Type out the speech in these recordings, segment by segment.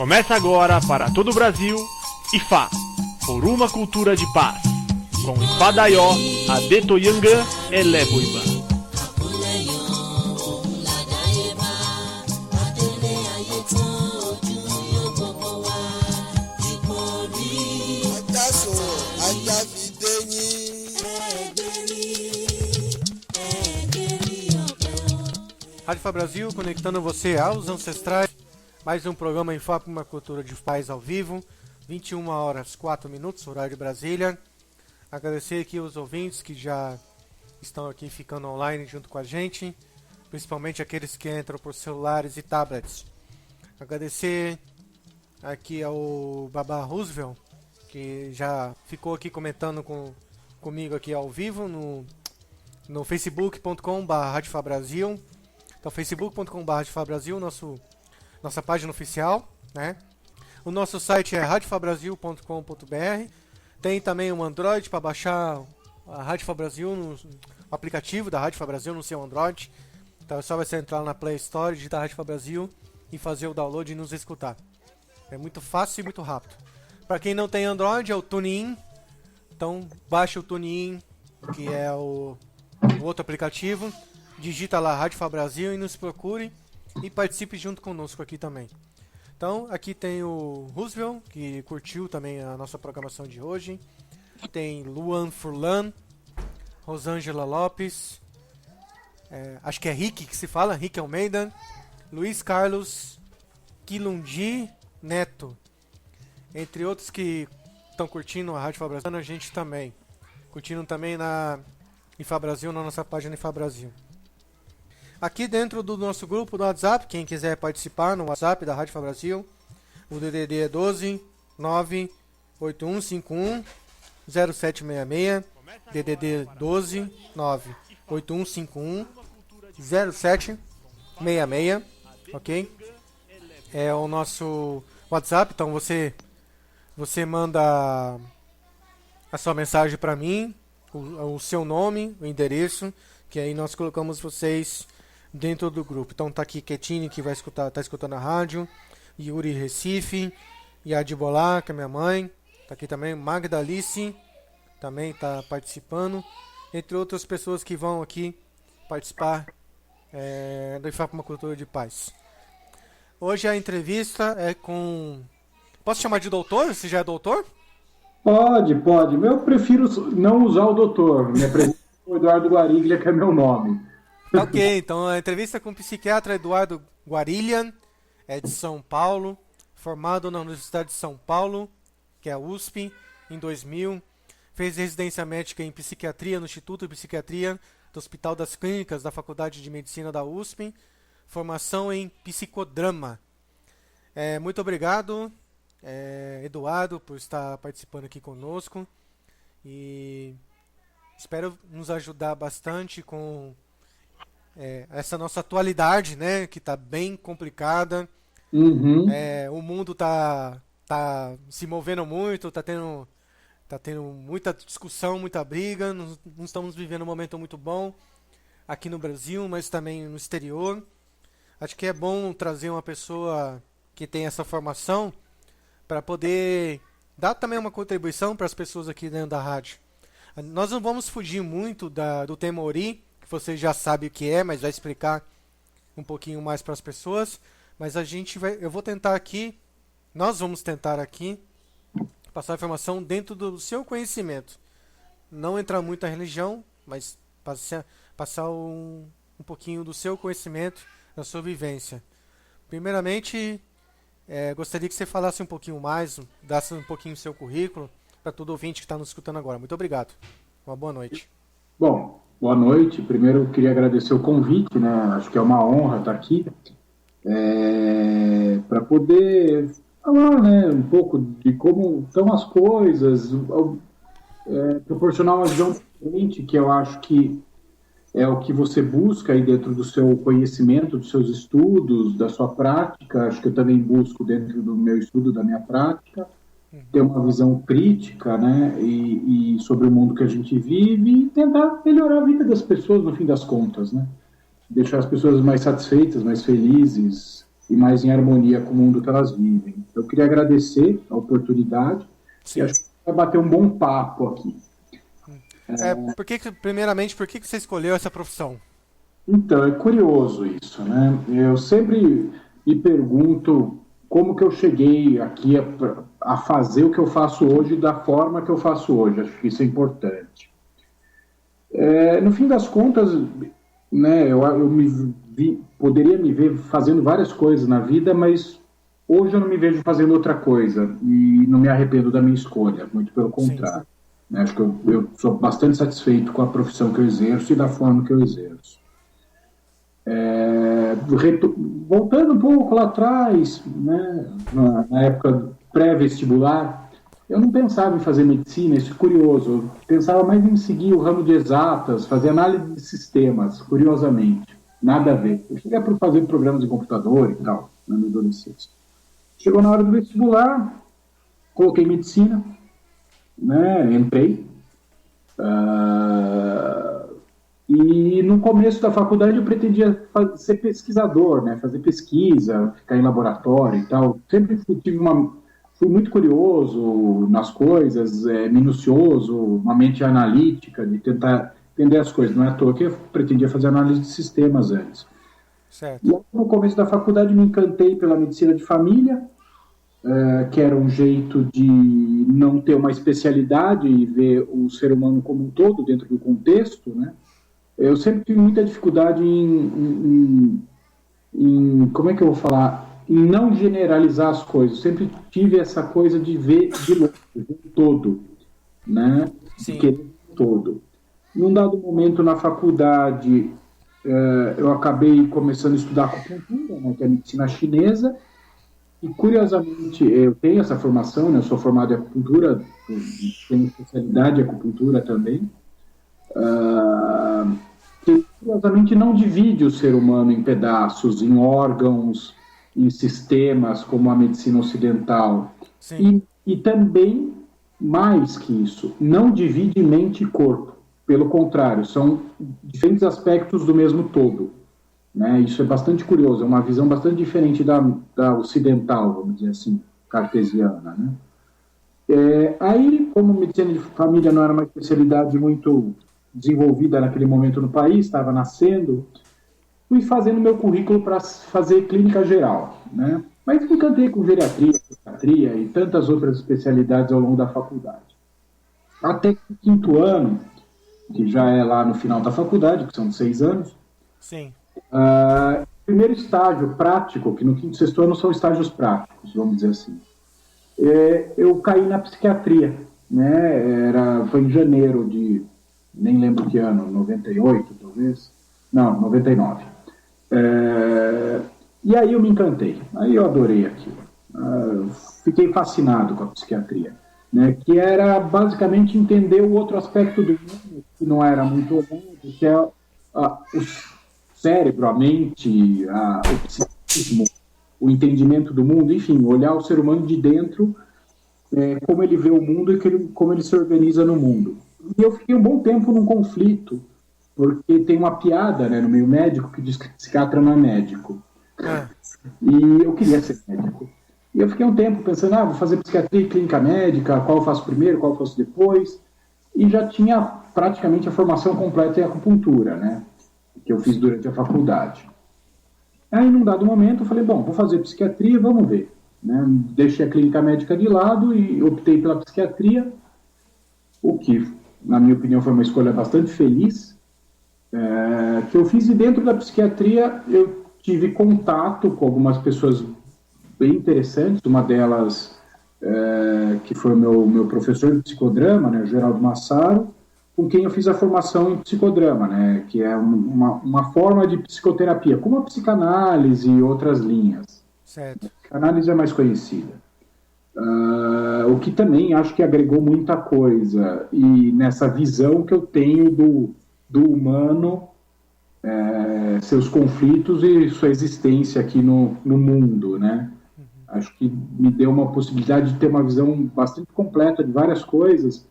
Começa agora para todo o Brasil, IFA, por uma cultura de paz, com Ifadaió, Adetoyanga e Leboiba. Rádio IFA Brasil, conectando você aos ancestrais. Mais um programa IFA para uma cultura de paz ao vivo. 21 horas 4 minutos, horário de Brasília. Agradecer aqui os ouvintes que já estão aqui ficando online junto com a gente, principalmente aqueles que entram por celulares e tablets. Agradecer aqui ao Babá Roosevelt, que já ficou aqui comentando comigo aqui ao vivo no facebook.com/radiofabrasil. Então, facebook.com/radiofabrasil, nossa página oficial, né? O nosso site é radiofabrasil.com.br. Tem também um Android para baixar a Rádio IFA Brasil, o aplicativo da Rádio IFA Brasil no seu Android. Então é só você entrar na Play Store, digitar Rádio IFA Brasil e fazer o download e nos escutar. É muito fácil e muito rápido. Para quem não tem Android, é o TuneIn. Então baixa o TuneIn, que é o outro aplicativo. Digita lá Rádio IFA Brasil e nos procure e participe junto conosco aqui também. Então, aqui tem o Roosevelt, que curtiu também a nossa programação de hoje. Tem Luan Furlan, Rosângela Lopes, acho que é Rick que se fala, Rick Almeida, Luiz Carlos, Quilundi Neto, entre outros que estão curtindo a Rádio IFA Brasil, a gente também. Curtindo também na IFA Brasil, na nossa página IFA Brasil. Aqui dentro do nosso grupo do WhatsApp, quem quiser participar no WhatsApp da Rádio IFA Brasil, o DDD é 12 98151 0766, DDD 12 98151 0766, ok? É o nosso WhatsApp, então você manda a sua mensagem para mim, o seu nome, o endereço, que aí nós colocamos vocês dentro do grupo. Então tá aqui Ketine, que tá escutando a rádio, Yuri Recife, Yadi Bolá, que é minha mãe, tá aqui também, Magda Alice também tá participando, entre outras pessoas que vão aqui participar do IFA para uma cultura de paz. Hoje a entrevista é com... Posso chamar de doutor? Você já é doutor? Pode. Eu prefiro não usar o doutor. Me apresento o Eduardo Guariglia, que é meu nome. Ok, então a entrevista com o psiquiatra Eduardo Guariglia, é de São Paulo, formado na Universidade de São Paulo, que é a USP, em 2000. Fez residência médica em psiquiatria no Instituto de Psiquiatria do Hospital das Clínicas da Faculdade de Medicina da USP. Formação em psicodrama. Muito obrigado, Eduardo, por estar participando aqui conosco. E espero nos ajudar bastante com essa nossa atualidade, né, que está bem complicada. Uhum. O mundo tá se movendo muito, tá tendo muita discussão, muita briga. Nós estamos vivendo um momento muito bom aqui no Brasil, mas também no exterior. Acho que é bom trazer uma pessoa que tem essa formação para poder dar também uma contribuição para as pessoas aqui dentro da rádio. Nós não vamos fugir muito do tema Ori, que você já sabe o que é, mas vai explicar um pouquinho mais para as pessoas. Mas nós vamos tentar aqui passar a informação dentro do seu conhecimento. Não entrar muito na religião, mas passar um pouquinho do seu conhecimento, da sua vivência. Primeiramente, gostaria que você falasse um pouquinho mais, dasse um pouquinho do seu currículo para todo ouvinte que está nos escutando agora. Muito obrigado. Uma boa noite. Bom, boa noite. Primeiro eu queria agradecer o convite, né? Acho que é uma honra estar aqui para poder falar, né, um pouco de como estão as coisas, proporcionar uma visão diferente, que eu acho que é o que você busca aí dentro do seu conhecimento, dos seus estudos, da sua prática. Acho que eu também busco dentro do meu estudo, da minha prática, ter uma visão crítica, né, e sobre o mundo que a gente vive e tentar melhorar a vida das pessoas no fim das contas, né? Deixar as pessoas mais satisfeitas, mais felizes, e mais em harmonia com o mundo que elas vivem. Eu queria agradecer a oportunidade e acho que vai bater um bom papo aqui. Primeiramente, por que você escolheu essa profissão? Então, é curioso isso, né? Eu sempre me pergunto como que eu cheguei aqui a fazer o que eu faço hoje da forma que eu faço hoje. Acho que isso é importante. No fim das contas, né, eu poderia me ver fazendo várias coisas na vida, mas hoje eu não me vejo fazendo outra coisa e não me arrependo da minha escolha, muito pelo contrário. Né? Acho que eu sou bastante satisfeito com a profissão que eu exerço e da forma que eu exerço. Voltando um pouco lá atrás, né, na época pré-vestibular, eu não pensava em fazer medicina, isso é curioso. Eu pensava mais em seguir o ramo de exatas, fazer análise de sistemas, curiosamente. Nada a ver. Eu cheguei a fazer programas de computador e tal, na minha adolescência. Chegou na hora do vestibular, coloquei medicina, né, entrei. E no começo da faculdade eu pretendia ser pesquisador, né, fazer pesquisa, ficar em laboratório e tal. Sempre fui muito curioso nas coisas, minucioso, uma mente analítica, de tentar entender as coisas. Não é à toa que eu pretendia fazer análise de sistemas antes. Certo. E no começo da faculdade me encantei pela medicina de família, que era um jeito de não ter uma especialidade e ver o ser humano como um todo dentro do contexto, né? Eu sempre tive muita dificuldade em como é que eu vou falar? Em não generalizar as coisas. Eu sempre tive essa coisa de ver de longe, ver o todo, né? Sim. De querer o todo. Num dado momento na faculdade, eu acabei começando a estudar acupuntura, né, que é a medicina chinesa, e curiosamente eu tenho essa formação, né, eu sou formado em acupuntura, tenho especialidade em acupuntura também, que curiosamente não divide o ser humano em pedaços, em órgãos, em sistemas, como a medicina ocidental. Sim. E também, mais que isso, não divide mente e corpo. Pelo contrário, são diferentes aspectos do mesmo todo. Né? Isso é bastante curioso, é uma visão bastante diferente da ocidental, vamos dizer assim, cartesiana. Né? Aí, como medicina de família não era uma especialidade muito desenvolvida naquele momento no país, estava nascendo, fui fazendo meu currículo para fazer clínica geral, né? Mas me encantei com geriatria, psiquiatria e tantas outras especialidades ao longo da faculdade. Até que o 5º ano, que já é lá no final da faculdade, que são 6 anos, Sim. Primeiro estágio prático, que no 5º e 6º ano são estágios práticos, vamos dizer assim, eu caí na psiquiatria, né? Foi em janeiro de, nem lembro que ano, 98 talvez, não, 99. E aí eu me encantei, aí eu adorei aquilo, fiquei fascinado com a psiquiatria, né? Que era basicamente entender o outro aspecto do mundo, que não era muito olhado, que é o cérebro, a mente, o psiquismo, o entendimento do mundo, enfim, olhar o ser humano de dentro, como ele vê o mundo e como ele se organiza no mundo. E eu fiquei um bom tempo num conflito, porque tem uma piada, né, no meio médico que diz que psiquiatra não é médico. E eu queria ser médico. E eu fiquei um tempo pensando, vou fazer psiquiatria e clínica médica, qual eu faço primeiro, qual eu faço depois. E já tinha praticamente a formação completa em acupuntura, né, que eu fiz durante a faculdade. Aí, num dado momento, eu falei, bom, vou fazer psiquiatria, vamos ver. Né? Deixei a clínica médica de lado e optei pela psiquiatria, o que, na minha opinião, foi uma escolha bastante feliz, que eu fiz. E dentro da psiquiatria eu tive contato com algumas pessoas bem interessantes, uma delas que foi o meu professor de psicodrama, né, o Geraldo Massaro, com quem eu fiz a formação em psicodrama, né, que é uma forma de psicoterapia, como a psicanálise e outras linhas. Certo. A psicanálise é mais conhecida. O que também acho que agregou muita coisa, e nessa visão que eu tenho do humano, seus conflitos e sua existência aqui no mundo, né? Acho que me deu uma possibilidade de ter uma visão bastante completa de várias coisas,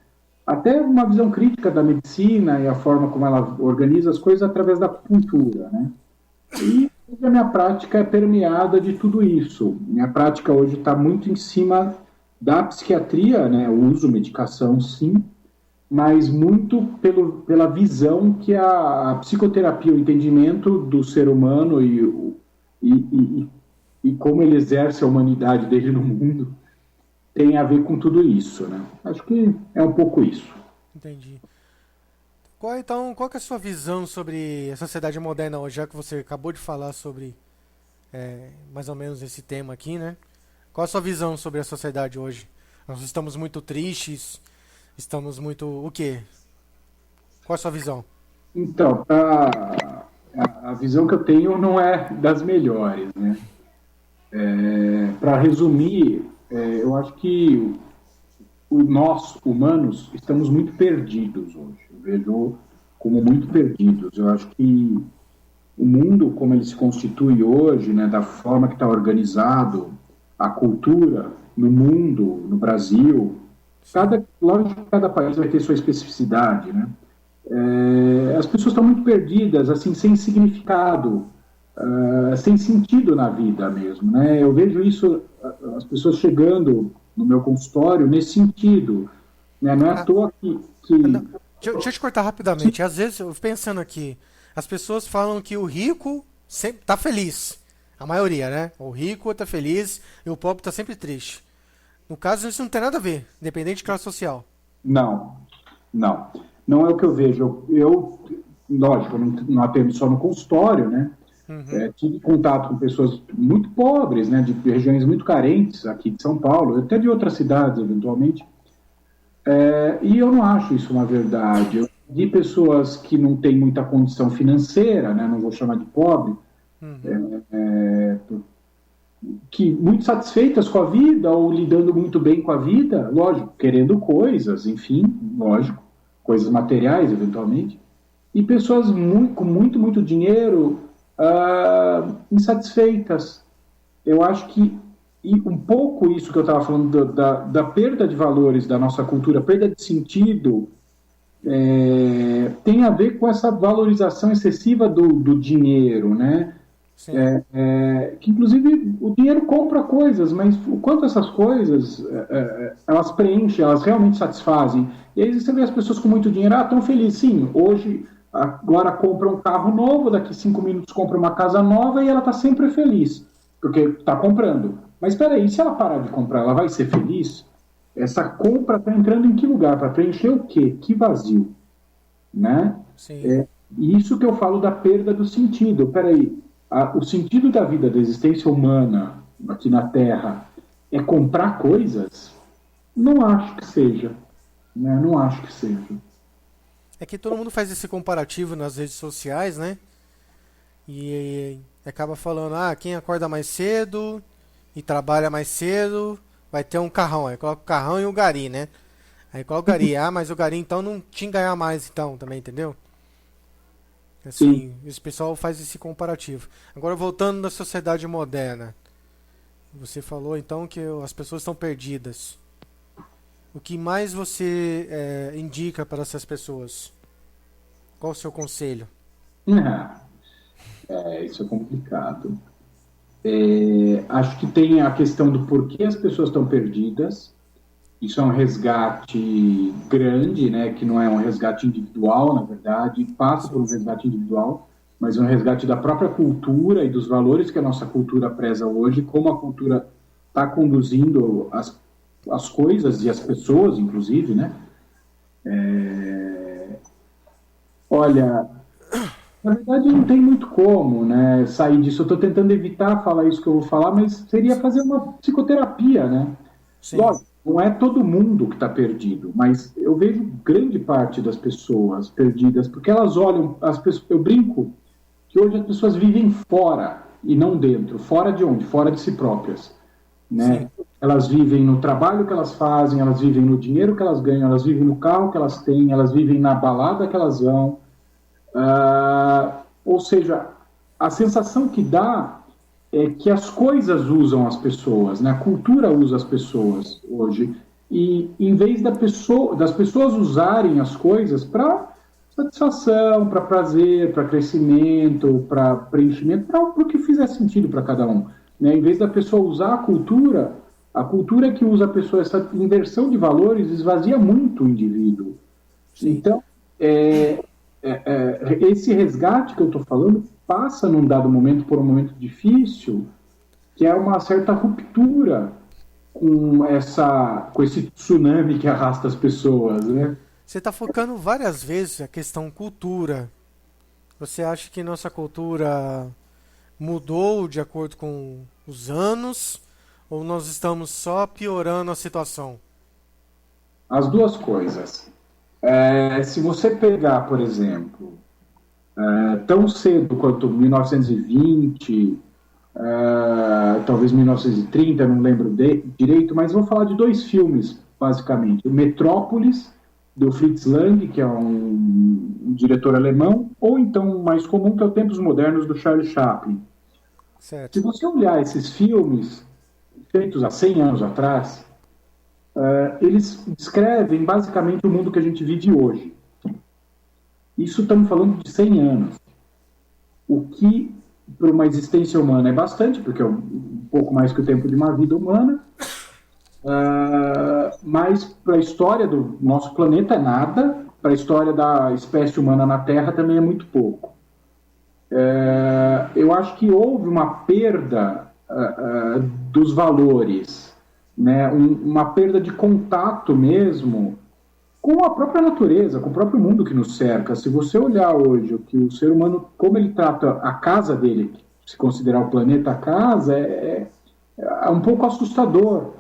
até uma visão crítica da medicina e a forma como ela organiza as coisas através da acupuntura, né? E A minha prática é permeada de tudo isso. Minha prática hoje está muito em cima da psiquiatria, né? Eu uso medicação, sim, mas muito pela visão que a psicoterapia, o entendimento do ser humano e como ele exerce a humanidade dele no mundo tem a ver com tudo isso, né? Acho que é um pouco isso. Entendi. Qual que é a sua visão sobre a sociedade moderna hoje, já que você acabou de falar sobre mais ou menos esse tema aqui, né? Qual a sua visão sobre a sociedade hoje? Nós estamos muito tristes, estamos muito... O quê? Qual a sua visão? Então, a visão que eu tenho não é das melhores, né? Para resumir, eu acho que nós, humanos, estamos muito perdidos hoje. Eu vejo como muito perdidos. Eu acho que o mundo, como ele se constitui hoje, né, da forma que está organizado, a cultura no mundo, no Brasil, lógico que cada país vai ter sua especificidade, né? As pessoas estão muito perdidas, assim, sem significado, sem sentido na vida mesmo, né? Eu vejo isso, as pessoas chegando no meu consultório nesse sentido, né? Não é à toa que... Não, deixa eu te cortar rapidamente. Às vezes, eu pensando aqui, as pessoas falam que o rico sempre tá feliz. A maioria, né? O rico tá feliz e o pobre tá sempre triste. No caso, isso não tem nada a ver, independente de classe social. Não. Não é o que eu vejo. Lógico, não atendo só no consultório, né? Tive contato com pessoas muito pobres, né? De regiões muito carentes aqui de São Paulo, até de outras cidades, eventualmente. E eu não acho isso uma verdade. Eu vi pessoas que não têm muita condição financeira, né? Não vou chamar de pobre, que muito satisfeitas com a vida ou lidando muito bem com a vida, lógico, querendo coisas, enfim, lógico, coisas materiais, eventualmente, e pessoas com muito dinheiro insatisfeitas. Eu acho que um pouco isso que eu estava falando da perda de valores da nossa cultura, perda de sentido, tem a ver com essa valorização excessiva do dinheiro, né? Que inclusive o dinheiro compra coisas, mas o quanto essas coisas elas preenchem, elas realmente satisfazem. E aí você vê as pessoas com muito dinheiro, estão felizes, sim, hoje agora compra um carro novo, daqui 5 minutos compra uma casa nova e ela está sempre feliz, porque está comprando. Mas espera aí, se ela parar de comprar, ela vai ser feliz? Essa compra está entrando em que lugar? Para preencher o quê? Que vazio, né? Sim. Isso que eu falo da perda do sentido. Espera aí, o sentido da vida, da existência humana aqui na Terra é comprar coisas? Não acho que seja, né? Não acho que seja. É que todo mundo faz esse comparativo nas redes sociais, né? E acaba falando, quem acorda mais cedo e trabalha mais cedo vai ter um carrão. Aí coloca o carrão e o gari, né? Aí coloca o gari. Mas o gari então não tinha que ganhar mais então também, entendeu? Assim, esse pessoal faz esse comparativo. Agora, voltando na sociedade moderna. Você falou então que as pessoas estão perdidas. O que mais você indica para essas pessoas? Qual o seu conselho? Isso é complicado. Acho que tem a questão do porquê as pessoas estão perdidas. Isso é um resgate grande, né? Que não é um resgate individual, na verdade, passa por um resgate individual, mas é um resgate da própria cultura e dos valores que a nossa cultura preza hoje, como a cultura está conduzindo as coisas e as pessoas, inclusive, né? Olha, na verdade não tem muito como, né, sair disso. Eu estou tentando evitar falar isso que eu vou falar, mas seria fazer uma psicoterapia, né? Sim. Lógico, não é todo mundo que está perdido, mas eu vejo grande parte das pessoas perdidas, porque elas olham, eu brinco que hoje as pessoas vivem fora e não dentro. Fora de onde? Fora de si próprias, né? Sim. Elas vivem no trabalho que elas fazem, elas vivem no dinheiro que elas ganham, elas vivem no carro que elas têm, elas vivem na balada que elas vão. Ou seja, a sensação que dá é que as coisas usam as pessoas, né? A cultura usa as pessoas hoje. E em vez das pessoas usarem as coisas para satisfação, para prazer, para crescimento, para preenchimento, para o que fizer sentido para cada um. Né? Em vez da pessoa usar a cultura que usa a pessoa, essa inversão de valores esvazia muito o indivíduo. Sim. Então, esse resgate que eu estou falando passa num dado momento por um momento difícil, que é uma certa ruptura com esse tsunami que arrasta as pessoas, né? Você está focando várias vezes a questão cultura. Você acha que nossa cultura mudou de acordo com os anos, ou nós estamos só piorando a situação? As duas coisas. Se você pegar, por exemplo, tão cedo quanto 1920, talvez 1930, não lembro direito, mas vou falar de 2 filmes, basicamente. O Metrópolis, do Fritz Lang, que é um diretor alemão, ou então o mais comum, que é o Tempos Modernos, do Charlie Chaplin. Certo. Se você olhar esses filmes, feitos há 100 anos atrás, eles descrevem basicamente o mundo que a gente vive hoje. Isso estamos falando de 100 anos. O que, para uma existência humana, é bastante, porque é um pouco mais que o tempo de uma vida humana, mas para a história do nosso planeta é nada, para a história da espécie humana na Terra também é muito pouco. Eu acho que houve uma perda dos valores, né? Uma perda de contato mesmo com a própria natureza, com o próprio mundo que nos cerca. Se você olhar hoje o que o ser humano, como ele trata a casa dele, se considerar o planeta casa, é um pouco assustador.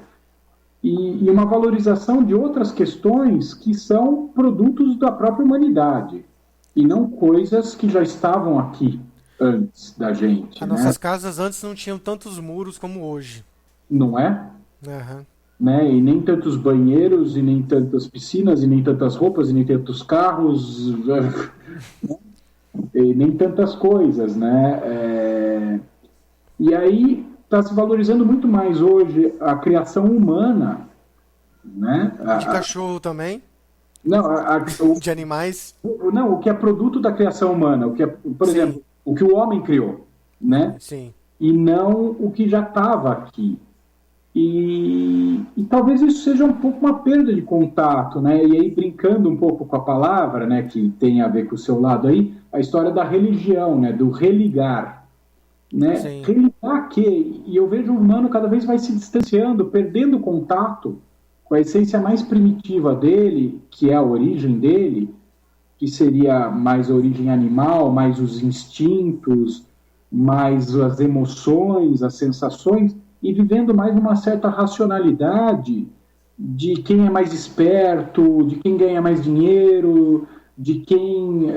E uma valorização de outras questões que são produtos da própria humanidade, e não coisas que já estavam aqui antes da gente. As nossas casas antes não tinham tantos muros como hoje. Não é? Uhum. Né? E nem tantos banheiros, e nem tantas piscinas, e nem tantas roupas, e nem tantos carros, e nem tantas coisas, né? E aí está se valorizando muito mais hoje a criação humana, né? De cachorro também? Não, de animais? Não, o que é produto da criação humana, o que é, por exemplo, o que o homem criou, né? Sim. E não o que já estava aqui. E talvez isso seja um pouco uma perda de contato, né? E aí, brincando um pouco com a palavra, né, que tem a ver com o seu lado aí, a história da religião, né, do religar, né? Sim. Religar que, e eu vejo o humano cada vez vai se distanciando, perdendo contato com a essência mais primitiva dele, que é a origem dele, que seria mais a origem animal, mais os instintos, mais as emoções, as sensações, e vivendo mais uma certa racionalidade de quem é mais esperto, de quem ganha mais dinheiro, de quem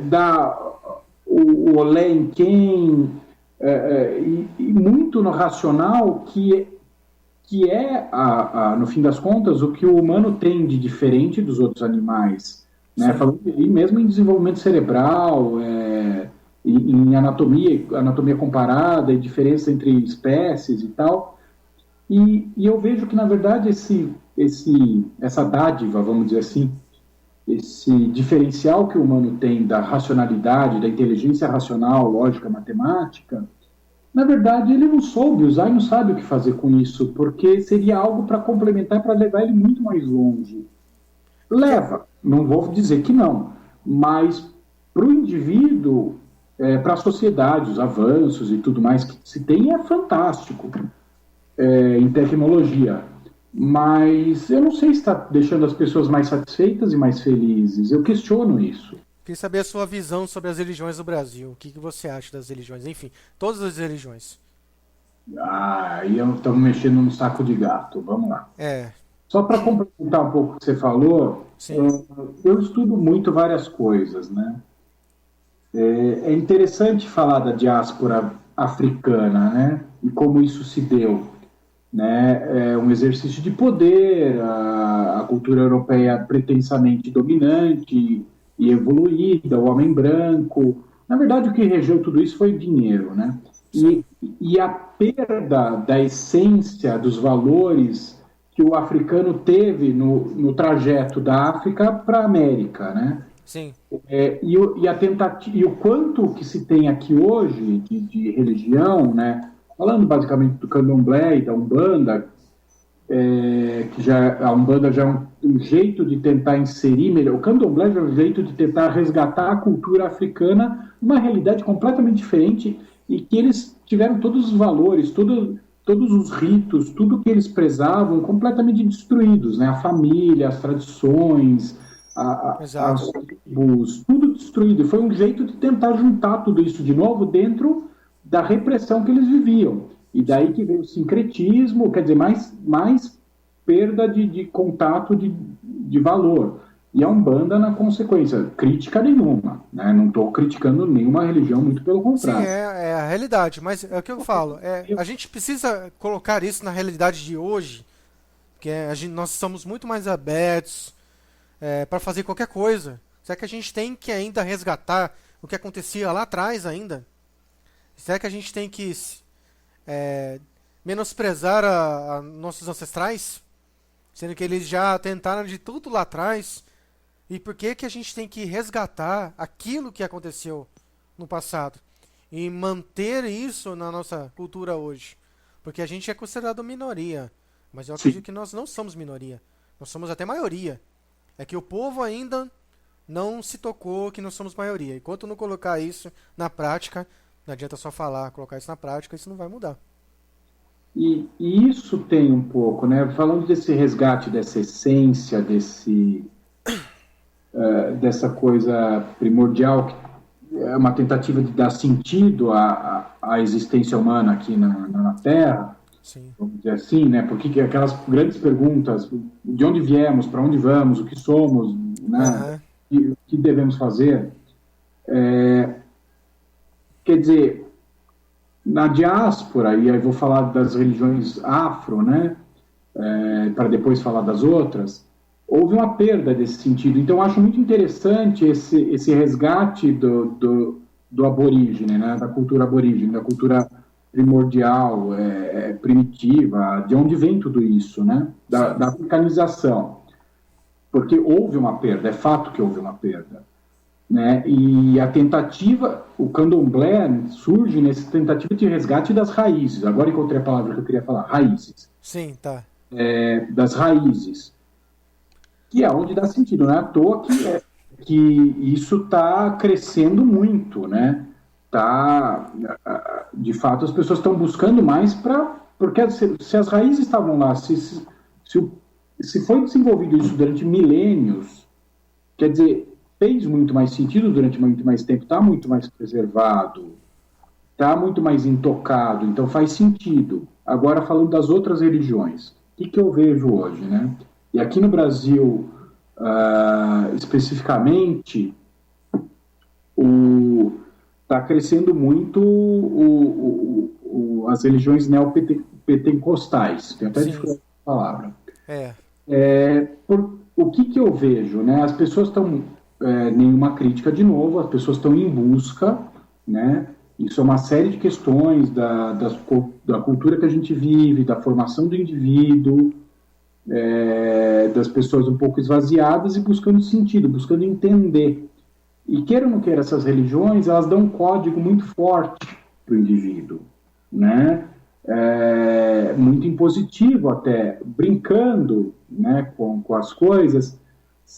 dá o olé em quem, e muito no racional, que é, no fim das contas, o que o humano tem de diferente dos outros animais, né? E mesmo em desenvolvimento cerebral, em anatomia comparada e diferença entre espécies e tal. E eu vejo que, na verdade, essa dádiva, vamos dizer assim, esse diferencial que o humano tem da racionalidade, da inteligência racional, lógica, matemática, na verdade, ele não soube usar e não sabe o que fazer com isso, porque seria algo para complementar, para levar ele muito mais longe. Leva, não vou dizer que não, mas para o indivíduo, para a sociedade, os avanços e tudo mais que se tem é fantástico em tecnologia. Mas eu não sei se está deixando as pessoas mais satisfeitas e mais felizes. Eu questiono isso. Queria saber a sua visão sobre as religiões do Brasil. O que você acha das religiões? Enfim, todas as religiões. Aí estamos mexendo num saco de gato. Vamos lá. Só para complementar um pouco o que você falou, eu estudo muito várias coisas, né? É interessante falar da diáspora africana, né? E como isso se deu. Né? É um exercício de poder, a cultura europeia pretensamente dominante e evoluída, o homem branco. Na verdade, o que regeu tudo isso foi o dinheiro, né? E a perda da essência dos valores que o africano teve no trajeto da África para a América, né? Sim. E o quanto que se tem aqui hoje de religião, né? Falando basicamente do candomblé e da Umbanda, que já a Umbanda já é um jeito de tentar inserir melhor. O candomblé já é um jeito de tentar resgatar a cultura africana, uma realidade completamente diferente, e que eles tiveram todos os valores, todos os ritos, tudo que eles prezavam completamente destruídos, né? A família, as tradições, Exato. as tribos, tudo destruído. E foi um jeito de tentar juntar tudo isso de novo dentro da repressão que eles viviam. E daí que veio o sincretismo, quer dizer, mais perda de contato de valor. E a Umbanda, na consequência, crítica nenhuma. Né? Não estou criticando nenhuma religião, muito pelo Sim, contrário. é a realidade, mas é o que eu falo. A gente precisa colocar isso na realidade de hoje, porque nós somos muito mais abertos para fazer qualquer coisa. Será que a gente tem que ainda resgatar o que acontecia lá atrás ainda? Será que a gente tem que menosprezar a nossos ancestrais? Sendo que eles já tentaram de tudo lá atrás. E por que que a gente tem que resgatar aquilo que aconteceu no passado? E manter isso na nossa cultura hoje? Porque a gente é considerado minoria. Mas eu acredito Sim. que nós não somos minoria. Nós somos até maioria. É que o povo ainda não se tocou que nós somos maioria. Enquanto não colocar isso na prática, não adianta só falar, colocar isso na prática, isso não vai mudar. E isso tem um pouco, né? Falando desse resgate, dessa essência, dessa coisa primordial, que é uma tentativa de dar sentido à existência humana aqui na Terra, Sim. vamos dizer assim, né? Porque aquelas grandes perguntas, de onde viemos, para onde vamos, o que somos, né? Aham. O que devemos fazer, quer dizer, na diáspora, e aí vou falar das religiões afro, né? Para depois falar das outras, houve uma perda desse sentido. Então, eu acho muito interessante esse resgate do aborígene, né? Da cultura aborígene, da cultura primordial, primitiva, de onde vem tudo isso, né? Sim. Da africanização. Porque houve uma perda, é fato que houve uma perda. Né? E a tentativa, o candomblé surge nessa tentativa de resgate das raízes. Agora encontrei a palavra que eu queria falar, raízes. Sim, tá. Das raízes, que é onde dá sentido. Não é à toa que isso está crescendo muito, né? De fato, as pessoas estão buscando mais porque se as raízes estavam lá, se foi desenvolvido isso durante milênios, quer dizer, fez muito mais sentido durante muito mais tempo, está muito mais preservado, está muito mais intocado, então faz sentido. Agora, falando das outras religiões, o que eu vejo hoje, né? E aqui no Brasil, especificamente, está crescendo muito as religiões neopentecostais, tem até Sim. dificuldade de palavra. É. O que eu vejo, né? As pessoas estão, nenhuma crítica de novo, as pessoas estão em busca, né? Isso é uma série de questões da cultura que a gente vive, da formação do indivíduo, das pessoas um pouco esvaziadas e buscando sentido, buscando entender. E queira ou não queira, essas religiões, elas dão um código muito forte para o indivíduo, né? Muito impositivo até, brincando, né, com as coisas,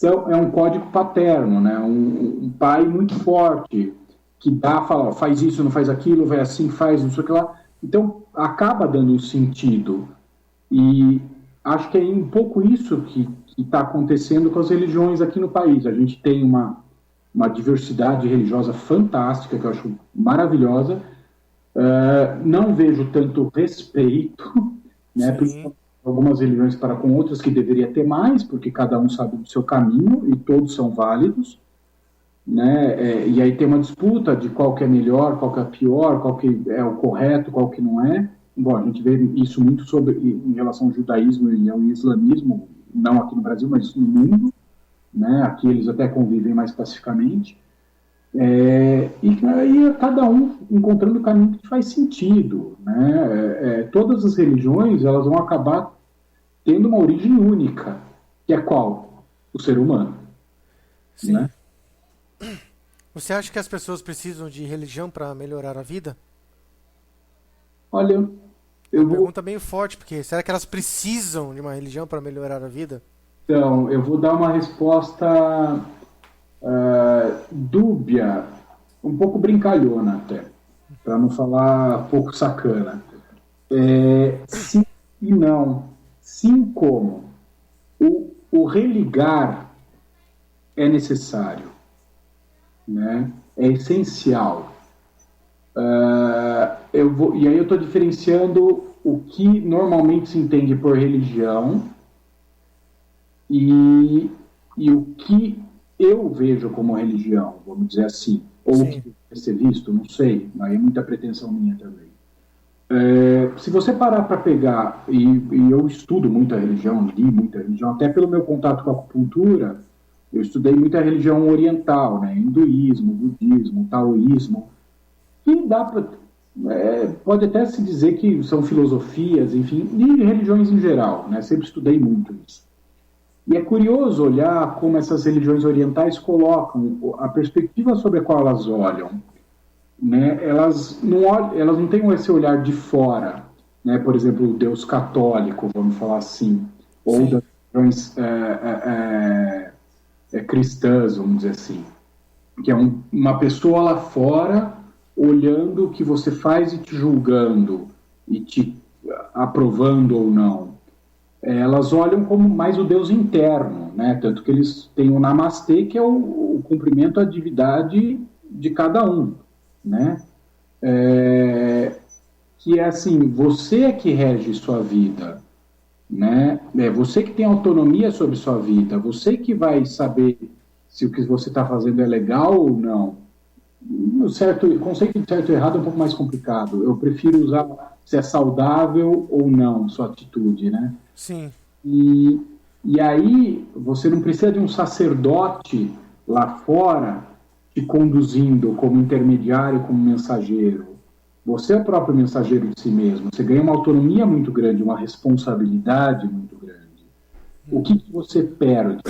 é um código paterno, né? Um pai muito forte, que fala, ó, faz isso, não faz aquilo, vai assim, faz, não sei o que lá. Então, acaba dando um sentido. E acho que é um pouco isso que está acontecendo com as religiões aqui no país. A gente tem uma diversidade religiosa fantástica, que eu acho maravilhosa. Não vejo tanto respeito, né, Sim. algumas religiões para com outras que deveria ter mais, porque cada um sabe do seu caminho e todos são válidos, né? E aí tem uma disputa de qual que é melhor, qual que é pior, qual que é o correto, qual que não é. Bom, a gente vê isso muito em relação ao judaísmo e ao islamismo, não aqui no Brasil, mas no mundo, né? Aqui eles até convivem mais pacificamente. E aí cada um encontrando o caminho que faz sentido, né? Todas as religiões elas vão acabar tendo uma origem única, que é qual? O ser humano, Sim. né? Você acha que as pessoas precisam de religião para melhorar a vida? Olha, Uma eu vou, pergunta bem forte, porque será que elas precisam de uma religião para melhorar a vida? então, eu vou dar uma resposta dúbia, um pouco brincalhona até, para não falar pouco sacana. Sim e não. Sim, como? O religar é necessário, né? É essencial. E aí eu estou diferenciando o que normalmente se entende por religião e, e o que eu vejo como religião, vamos dizer assim. Ou o que Sim, deve ser visto, não sei, aí é muita pretensão minha também. Se você parar para pegar, e eu estudo muita religião, li muita religião, até pelo meu contato com a acupuntura, eu estudei muita religião oriental, né? Hinduísmo, budismo, taoísmo, que dá pra, pode até se dizer que são filosofias, enfim, e religiões em geral, né? Sempre estudei muito isso. E é curioso olhar como essas religiões orientais colocam a perspectiva sobre a qual elas olham, né? Elas não têm esse olhar de fora, né? Por exemplo, o Deus católico, vamos falar assim, ou sim. das religiões cristãs, vamos dizer assim, que é uma pessoa lá fora olhando o que você faz e te julgando e te aprovando ou não. Elas olham como mais o Deus interno, né? Tanto que eles têm o Namastê, que é o cumprimento à divindade de cada um, né? Que é assim, você é que rege sua vida, né? É você que tem autonomia sobre sua vida, você que vai saber se o que você está fazendo é legal ou não. O conceito de certo e errado é um pouco mais complicado. Eu prefiro usar se é saudável ou não sua atitude, né? Sim. E, e aí você não precisa de um sacerdote lá fora te conduzindo como intermediário, como mensageiro. Você é o próprio mensageiro de si mesmo. Você ganha uma autonomia muito grande, uma responsabilidade muito grande. O que você perde?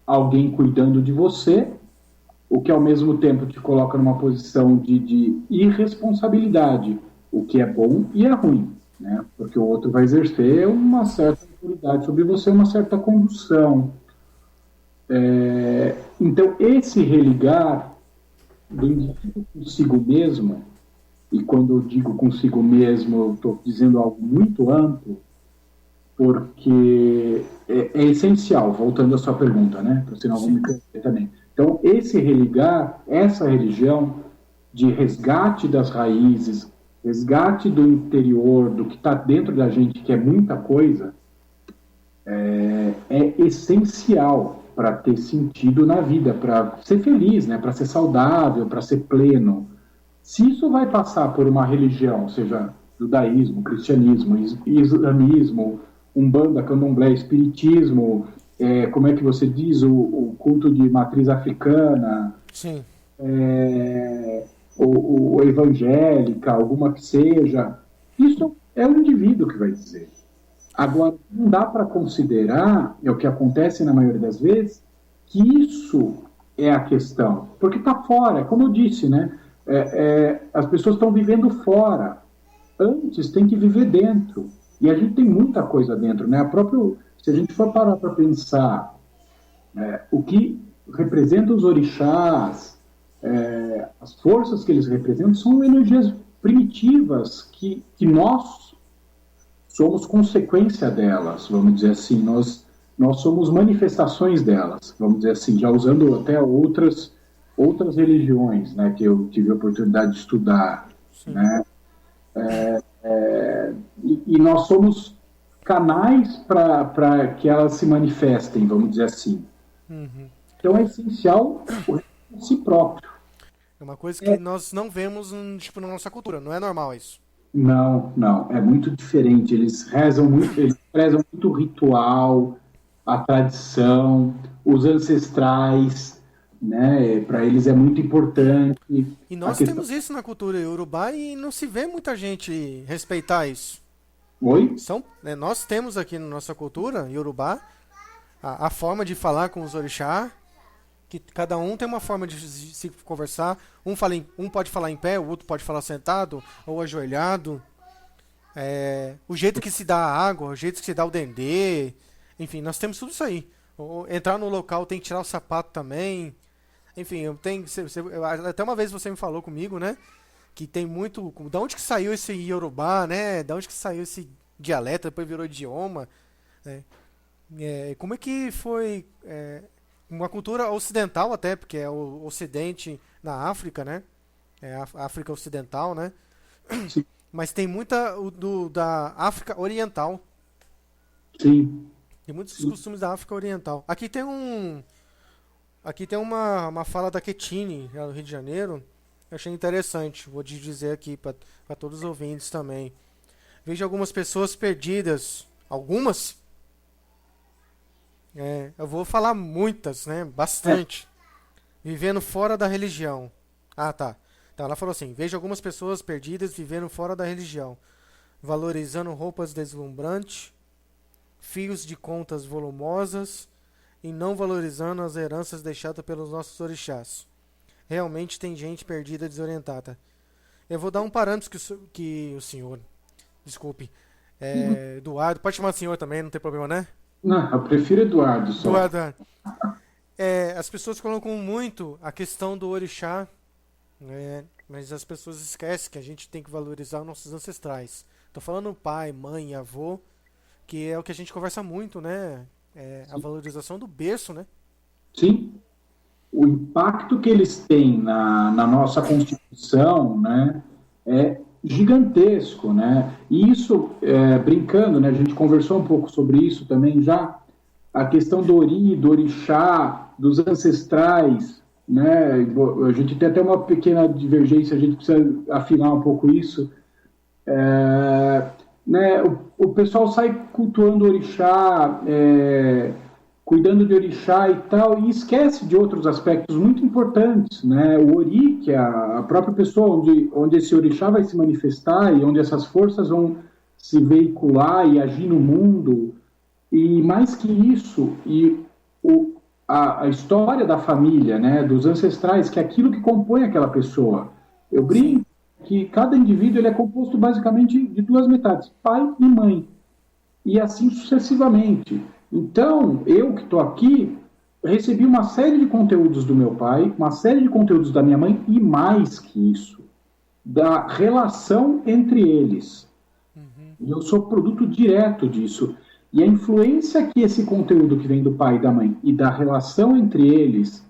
Alguém cuidando de você, o que ao mesmo tempo te coloca numa posição de irresponsabilidade, o que é bom e é ruim, né? Porque o outro vai exercer uma certa autoridade sobre você, uma certa condução. Então, esse religar do indivíduo consigo mesmo, e quando eu digo consigo mesmo, eu estou dizendo algo muito amplo, porque é essencial, voltando à sua pergunta, né? Senão eu vou me Sim. perder também. Então, esse religar, essa religião de resgate das raízes, resgate do interior, do que está dentro da gente, que é muita coisa, é essencial para ter sentido na vida, para ser feliz, né? Para ser saudável, para ser pleno. Se isso vai passar por uma religião, seja judaísmo, cristianismo, islamismo, umbanda, candomblé, espiritismo, como é que você diz, o culto de matriz africana, Sim. ou evangélica, alguma que seja, isso é o indivíduo que vai dizer. Agora, não dá para considerar, é o que acontece na maioria das vezes, que isso é a questão, porque está fora, como eu disse, né? As pessoas estão vivendo fora. Antes tem que viver dentro. E a gente tem muita coisa dentro, né? Se a gente for parar para pensar o que representa os orixás, as forças que eles representam são energias primitivas que nós somos consequência delas, vamos dizer assim. Nós somos manifestações delas, vamos dizer assim, já usando até outras religiões, né, que eu tive a oportunidade de estudar, Sim. né? E nós somos canais para que elas se manifestem, vamos dizer assim. Uhum. Então é essencial o si próprio. É uma coisa que nós não vemos, tipo, na nossa cultura. Não é normal isso. Não, não, é muito diferente. Eles rezam muito, eles prezam muito o ritual, a tradição, os ancestrais, né? Para eles é muito importante E a nós questão. temos isso na cultura iorubá e não se vê muita gente respeitar isso. Oi? Nós temos aqui na nossa cultura iorubá a forma de falar com os orixá, que cada um tem uma forma de se conversar. Um pode falar em pé, o outro pode falar sentado ou ajoelhado. O jeito que se dá a água, o jeito que se dá o dendê. Enfim, nós temos tudo isso aí. Entrar no local tem que tirar o sapato também. Enfim, até uma vez você me falou comigo, né? Que tem muito... Da onde que saiu esse Yorubá, né? Da onde que saiu esse dialeto, depois virou idioma, né? Como é que foi uma cultura ocidental até, porque é o Ocidente na África, né? É a África Ocidental, né? Sim. Mas tem muita da África Oriental. Sim. Tem muitos costumes da África Oriental. Aqui tem uma fala da Quetine, lá no Rio de Janeiro. Eu achei interessante. Vou te dizer aqui para todos os ouvintes também. Vejo algumas pessoas perdidas. Algumas? Eu vou falar muitas, né? Bastante. Vivendo fora da religião. Ah, tá. Então ela falou assim: vejo algumas pessoas perdidas vivendo fora da religião, valorizando roupas deslumbrantes, fios de contas volumosas e não valorizando as heranças deixadas pelos nossos orixás. Realmente tem gente perdida, desorientada. Eu vou dar um parâmetro que o senhor... Desculpe. Eduardo, pode chamar o senhor também, não tem problema, né? Não, eu prefiro Eduardo só. Eduardo. As pessoas colocam muito a questão do orixá, né? Mas as pessoas esquecem que a gente tem que valorizar os nossos ancestrais. Tô falando pai, mãe, avô, que é o que a gente conversa muito, né? A valorização do berço, né? Sim. O impacto que eles têm na nossa Constituição, né, é gigantesco, né? E isso, brincando, né, a gente conversou um pouco sobre isso também já, a questão do ori, do orixá, dos ancestrais, né? A gente tem até uma pequena divergência, a gente precisa afinar um pouco isso. Né, o pessoal sai cultuando o orixá, cuidando de orixá e tal, e esquece de outros aspectos muito importantes, né? O ori, que é a própria pessoa onde esse orixá vai se manifestar e onde essas forças vão se veicular e agir no mundo, e mais que isso, a história da família, né, dos ancestrais, que é aquilo que compõe aquela pessoa. Eu brinco que cada indivíduo ele é composto basicamente de duas metades, pai e mãe, e assim sucessivamente. Então, eu que estou aqui, recebi uma série de conteúdos do meu pai, uma série de conteúdos da minha mãe, e mais que isso, da relação entre eles. E eu sou produto direto disso. E a influência que esse conteúdo que vem do pai e da mãe e da relação entre eles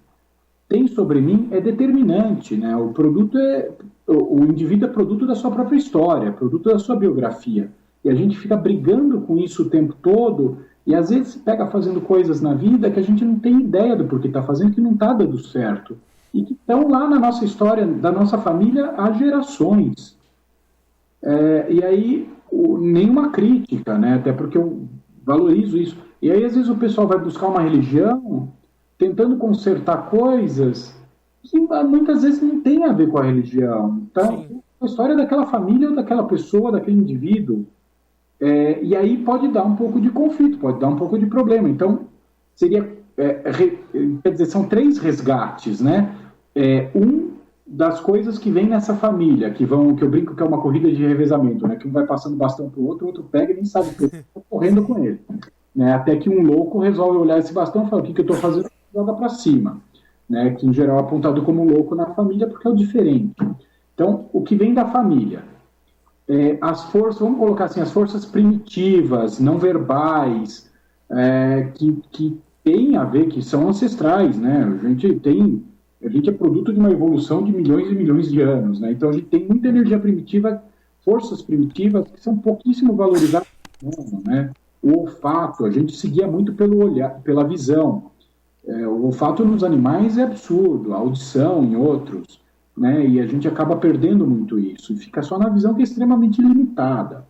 tem sobre mim é determinante, né? O indivíduo é produto da sua própria história, produto da sua biografia. E a gente fica brigando com isso o tempo todo, e às vezes se pega fazendo coisas na vida que a gente não tem ideia do porquê está fazendo, que não está dando certo. E que estão lá na nossa história, da nossa família, há gerações. E aí, nenhuma crítica, né? Até porque eu valorizo isso. E aí, às vezes, o pessoal vai buscar uma religião tentando consertar coisas que muitas vezes não tem a ver com a religião. Então, a história daquela família, ou daquela pessoa, daquele indivíduo. E aí pode dar um pouco de conflito, pode dar um pouco de problema. Então, seria... quer dizer, são 3 resgates, né? Das coisas que vem nessa família, que eu brinco que é uma corrida de revezamento, né? Que um vai passando bastão pro outro, o outro pega e nem sabe o que está correndo com ele. Né? Até que um louco resolve olhar esse bastão e fala: o que eu estou fazendo? Joga para cima. Né? Que em geral é apontado como louco na família porque é o diferente. Então, o que vem da família? As forças, vamos colocar assim, as forças primitivas, não verbais, que tem a ver, que são ancestrais, né? A gente é produto de uma evolução de milhões e milhões de anos, né? Então a gente tem muita energia primitiva, forças primitivas que são pouquíssimo valorizadas, né? O olfato, a gente seguia muito pelo olhar, pela visão. O olfato nos animais é absurdo, a audição em outros, né? E a gente acaba perdendo muito isso, e fica só na visão, que é extremamente limitada.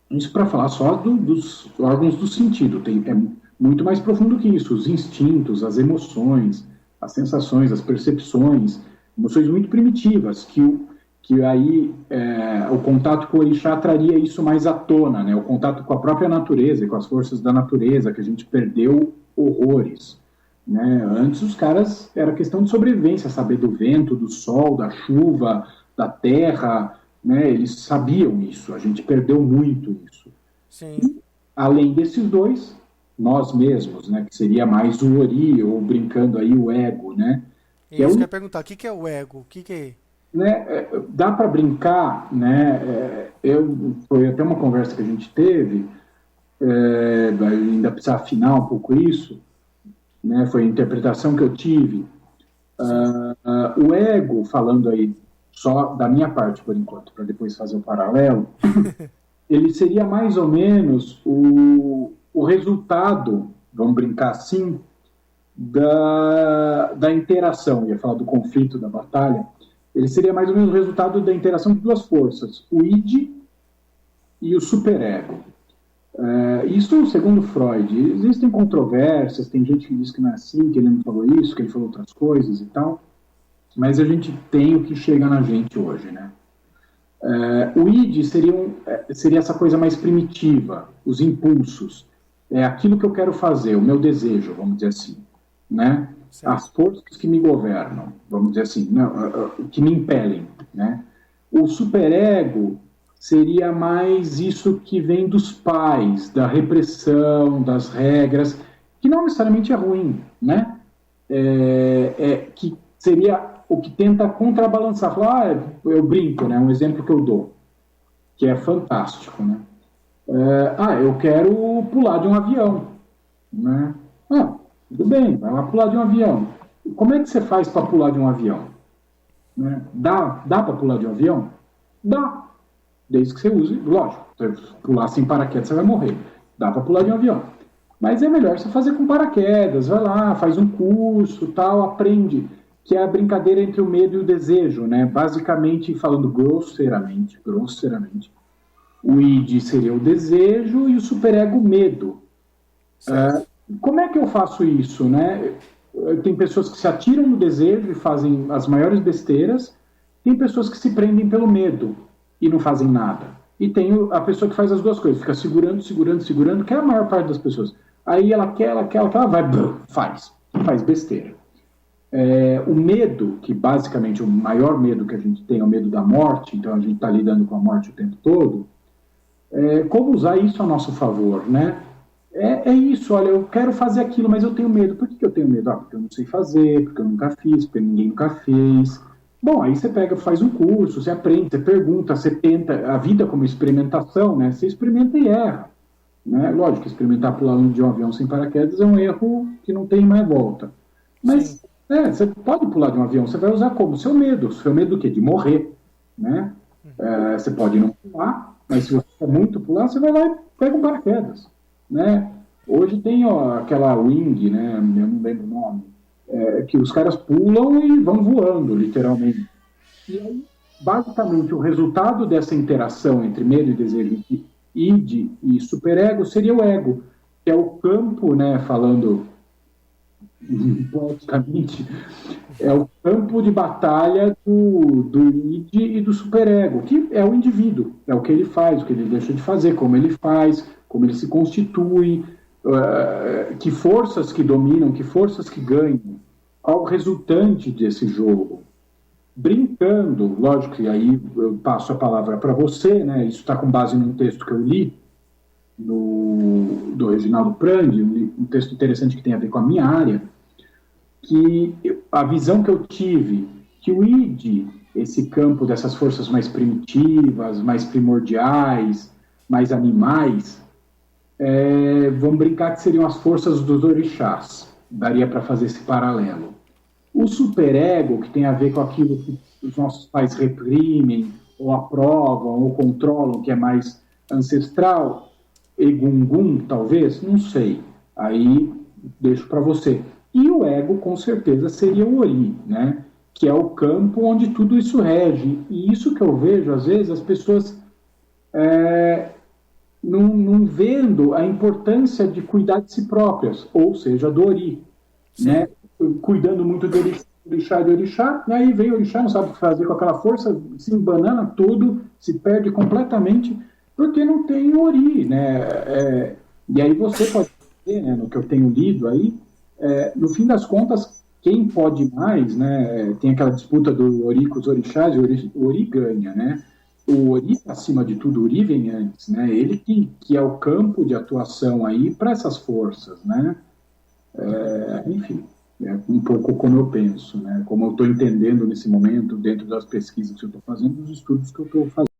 Isso para falar só dos órgãos do sentido, é muito mais profundo que isso, os instintos, as emoções, as sensações, as percepções, emoções muito primitivas, que aí o contato com o orixá traria isso mais à tona, né? O contato com a própria natureza e com as forças da natureza, que a gente perdeu horrores. né? Antes os caras, era questão de sobrevivência, saber do vento, do sol, da chuva, da terra, né? Eles sabiam isso, a gente perdeu muito isso. Sim. Além desses dois, nós mesmos, né? Que seria mais o Ori, ou brincando aí o ego, né? Que é Isso o, que eu ia perguntar, o que que é o ego? O que que é? né, dá para brincar, né? Foi até uma conversa que a gente teve, ainda precisa afinar um pouco isso, né? Foi a interpretação que eu tive. Sim. O ego, falando aí só da minha parte por enquanto, para depois fazer o paralelo, ele seria mais ou menos o resultado, vamos brincar assim, da interação, ia falar do conflito, da batalha, ele seria mais ou menos o resultado da interação de duas forças, o id e o superego. Isso segundo Freud. Existem controvérsias, tem gente que diz que não é assim, que ele não falou isso, que ele falou outras coisas e tal, mas a gente tem o que chega na gente hoje, né? O id seria essa coisa mais primitiva, os impulsos, é aquilo que eu quero fazer, o meu desejo, vamos dizer assim, né? Certo. As forças que me governam, vamos dizer assim, que me impelem, né? O superego seria mais isso que vem dos pais, da repressão, das regras, que não necessariamente é ruim, né? Que seria o que tenta contrabalançar, falar, eu brinco, né? Um exemplo que eu dou, que é fantástico, né? Eu quero pular de um avião, né? Tudo bem, vai lá pular de um avião. Como é que você faz para pular de um avião? Né? Dá para pular de um avião? Dá, desde que você use, lógico, se você pular sem paraquedas você vai morrer. Dá para pular de um avião. Mas é melhor você fazer com paraquedas, vai lá, faz um curso, tal, aprende, que é a brincadeira entre o medo e o desejo, né? Basicamente, falando grosseiramente, o id seria o desejo e o superego o medo. Como é que eu faço isso, né? Tem pessoas que se atiram no desejo e fazem as maiores besteiras, tem pessoas que se prendem pelo medo e não fazem nada. E tem a pessoa que faz as duas coisas, fica segurando, que é a maior parte das pessoas. Aí ela quer, vai, faz besteira. O medo, que basicamente o maior medo que a gente tem é o medo da morte, então a gente está lidando com a morte o tempo todo, como usar isso a nosso favor, né? É isso, olha, eu quero fazer aquilo, mas eu tenho medo. Por que eu tenho medo? Porque eu não sei fazer, porque eu nunca fiz, porque ninguém nunca fez. Bom, aí você pega, faz um curso, você aprende, você pergunta, você tenta, a vida como experimentação, né? Você experimenta e erra. Né? Lógico, experimentar pular de um avião sem paraquedas é um erro que não tem mais volta. Mas você pode pular de um avião, você vai usar como? Seu medo. Seu medo do quê? De morrer. Né? Você pode não pular, mas se você quer muito pular, você vai lá e pega um paraquedas. Né? Hoje tem aquela wing, né? Eu não lembro o nome, que os caras pulam e vão voando, literalmente. E aí, basicamente, o resultado dessa interação entre medo e desejo, id e superego, seria o ego, que é o campo, né? Falando poeticamente, é o campo de batalha do id e do superego, que é o indivíduo, é o que ele faz, o que ele deixa de fazer, como ele faz, como ele se constitui, que forças que dominam, que forças que ganham, qual o resultante desse jogo. Brincando, lógico que aí eu passo a palavra para você, né? Isso está com base num texto que eu li, do Reginaldo Prandi, um texto interessante que tem a ver com a minha área, que a visão que eu tive, que o id, esse campo dessas forças mais primitivas, mais primordiais, mais animais, vamos brincar que seriam as forças dos orixás. Daria para fazer esse paralelo. O superego, que tem a ver com aquilo que os nossos pais reprimem, ou aprovam, ou controlam, que é mais ancestral, Egungun, talvez, não sei. Aí deixo para você. E o ego, com certeza, seria o Ori, né? Que é o campo onde tudo isso rege. E isso que eu vejo, às vezes, as pessoas não vendo a importância de cuidar de si próprias, ou seja, do Ori, né? Cuidando muito do orixá, e aí vem o orixá, não sabe o que fazer com aquela força, se embanana tudo, se perde completamente, porque não tem Ori, né? E aí você pode ver, né, no que eu tenho lido aí, no fim das contas, quem pode mais, né? Tem aquela disputa do Ori com os orixás, e o Ori ganha, né? O Ori, acima de tudo, o Ori vem antes, né? Ele que é o campo de atuação aí para essas forças, né? Enfim, é um pouco como eu penso, né? Como eu estou entendendo nesse momento, dentro das pesquisas que eu estou fazendo, dos estudos que eu estou fazendo.